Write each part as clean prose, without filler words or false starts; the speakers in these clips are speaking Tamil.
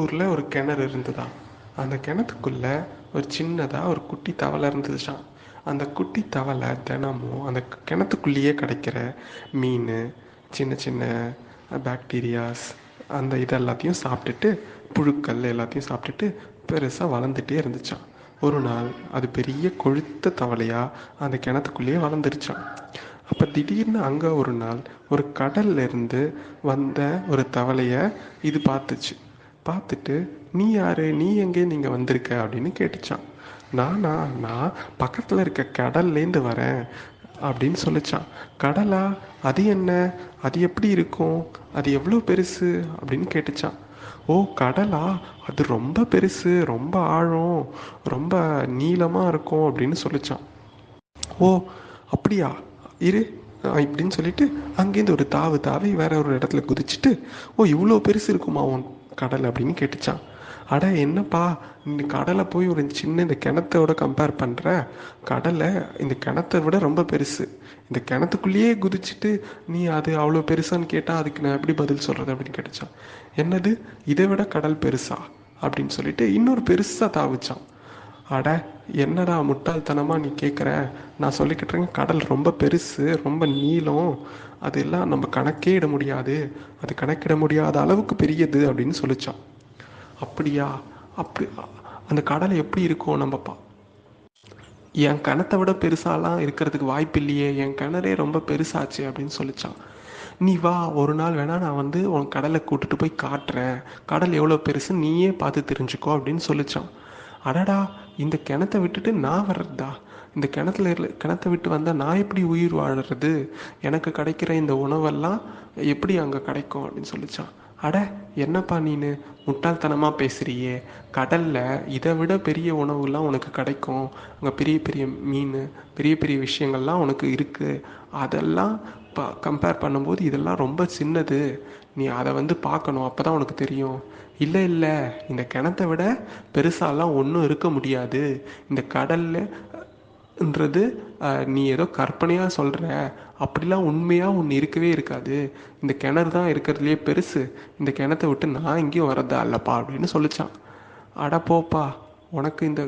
ஊரில் ஒரு கிணறு இருந்ததா. அந்த கிணத்துக்குள்ள ஒரு சின்னதாக ஒரு குட்டி தவளை இருந்துச்சான். அந்த குட்டி தவளை தினமும் அந்த கிணத்துக்குள்ளேயே கிடைக்கிற மீன், சின்ன சின்ன பாக்டீரியாஸ், அந்த இதெல்லாத்தையும் சாப்பிட்டுட்டு, புழுக்கள் எல்லாத்தையும் சாப்பிட்டுட்டு பெருசாக வளர்ந்துட்டே இருந்துச்சான். ஒரு நாள் அது பெரிய கொழுத்த தவளையாக அந்த கிணத்துக்குள்ளேயே வளர்ந்துருச்சான். அப்போ திடீர்னு அங்கே ஒரு நாள் ஒரு கடல்ல இருந்து வந்த ஒரு தவளையை இது பார்த்துச்சு. பார்த்துட்டு, நீ யாரு, நீ எங்கே நீங்கள் வந்திருக்க அப்படின்னு கேட்டுச்சான். நானா, நான் பக்கத்தில் இருக்க கடல்லேருந்து வரேன் அப்படின்னு சொல்லிச்சான். கடலா? அது என்ன, அது எப்படி இருக்கும், அது எவ்வளோ பெருசு அப்படின்னு கேட்டுச்சான். ஓ கடலா, அது ரொம்ப பெருசு, ரொம்ப ஆழம், ரொம்ப நீளமாக இருக்கும் அப்படின்னு சொல்லிச்சான். ஓ அப்படியா, இரு இப்படின்னு சொல்லிட்டு அங்கேருந்து ஒரு தாவு தாவி வேற ஒரு இடத்துல குதிச்சுட்டு, ஓ இவ்வளோ பெருசு இருக்குமா உன் கடல் அப்படின்னு கேட்டுச்சான். அட என்னப்பா, இந்த கடலை போய் ஒரு சின்ன இந்த கிணத்தோட கம்பேர் பண்ணுற, கடலை இந்த கிணத்தை விட ரொம்ப பெருசு. இந்த கிணத்துக்குள்ளேயே குதிச்சுட்டு நீ அது அவ்வளோ பெருசான்னு கேட்டால் அதுக்கு நான் எப்படி பதில் சொல்கிறது அப்படின்னு கேட்டுச்சான். என்னது, இதை விட கடல் பெருசா அப்படின்னு சொல்லிட்டு இன்னொரு பெருசாக தாவிச்சான். அட என்னடா முட்டாள்தனமாக நீ கேட்குற, நான் சொல்லிக்கிட்டுறேங்க, கடல் ரொம்ப பெருசு, ரொம்ப நீளம், அதெல்லாம் நம்ம கணக்கே இட முடியாது, அது கணக்கிட முடியாத அளவுக்கு பெரியது அப்படின்னு சொல்லிச்சான். அப்படியா, அப்படி அந்த கடல் எப்படி இருக்கும் நம்ம என் கிணத்தை விட பெருசாலாம் இருக்கிறதுக்கு வாய்ப்பு இல்லையே, என் கிணறே ரொம்ப பெருசாச்சு அப்படின்னு சொல்லிச்சான். நீ வா, ஒரு நாள் வேணா நான் வந்து உன் கடலை கூட்டிட்டு போய் காட்டுறேன், கடல் எவ்வளோ பெருசு நீயே பார்த்து தெரிஞ்சுக்கோ அப்படின்னு சொல்லிச்சான். அடடா, இந்த கிணத்தை விட்டுட்டு நான் வர்றதா, இந்த கிணத்தை விட்டு வந்தால் நான் எப்படி உயிர் வாழறது, எனக்கு கிடைக்கிற இந்த உணவெல்லாம் எப்படி அங்கே கிடைக்கும் அப்படின்னு சொல்லிச்சான். அட என்னப்பா நீனு முட்டாள்தனமாக பேசுகிறியே, கடலில் இதை விட பெரிய உணவுலாம் உனக்கு கிடைக்கும், அங்கே பெரிய பெரிய மீன், பெரிய பெரிய விஷயங்கள்லாம் உனக்கு இருக்குது, அதெல்லாம் கம்பேர் பண்ணும்போது இதெல்லாம் ரொம்ப சின்னது, நீ அதை வந்து பார்க்கணும், அப்போ தான் உனக்கு தெரியும். இல்லை இல்லை, இந்த கிணத்தை விட பெருசாலாம் ஒன்றும் இருக்க முடியாது, இந்த கடல்ன்றது நீ ஏதோ கற்பனையாக சொல்கிற, அப்படிலாம் உண்மையாக ஒன்று இருக்கவே இருக்காது, இந்த கிணறு தான் இருக்கிறதுலையே பெருசு, இந்த கிணத்தை விட்டு நான் எங்கேயும் வரதா இல்லைப்பா அப்படின்னு சொல்லிச்சான். அட போப்பா, உனக்கு இந்த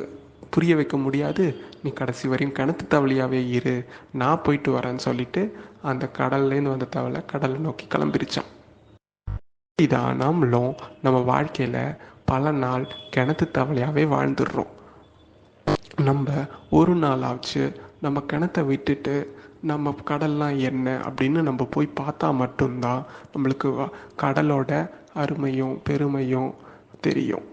புரிய வைக்க முடியாது, நீ கடைசி வரையும் கிணத்து தவளையாகவே இரு, நான் போயிட்டு வரேன்னு சொல்லிட்டு அந்த கடல்லேருந்து வந்த தவளை கடலை நோக்கி கிளம்பிருச்சான். இதான் நாமளும் நம்ம வாழ்க்கையில் பல நாள் கிணத்து தவளையாகவே வாழ்ந்துடுறோம். நம்ம ஒரு நாளாச்சு நம்ம கிணத்தை விட்டுட்டு நம்ம கடல்லாம் என்ன அப்படின்னு நம்ம போய் பார்த்தா மட்டும்தான் நம்மளுக்கு கடலோட அருமையும் பெருமையும் தெரியும்.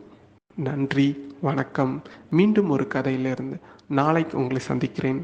நன்றி, வணக்கம். மீண்டும் ஒரு கதையிலிருந்து நாளைக்கு உங்களை சந்திக்கிறேன்.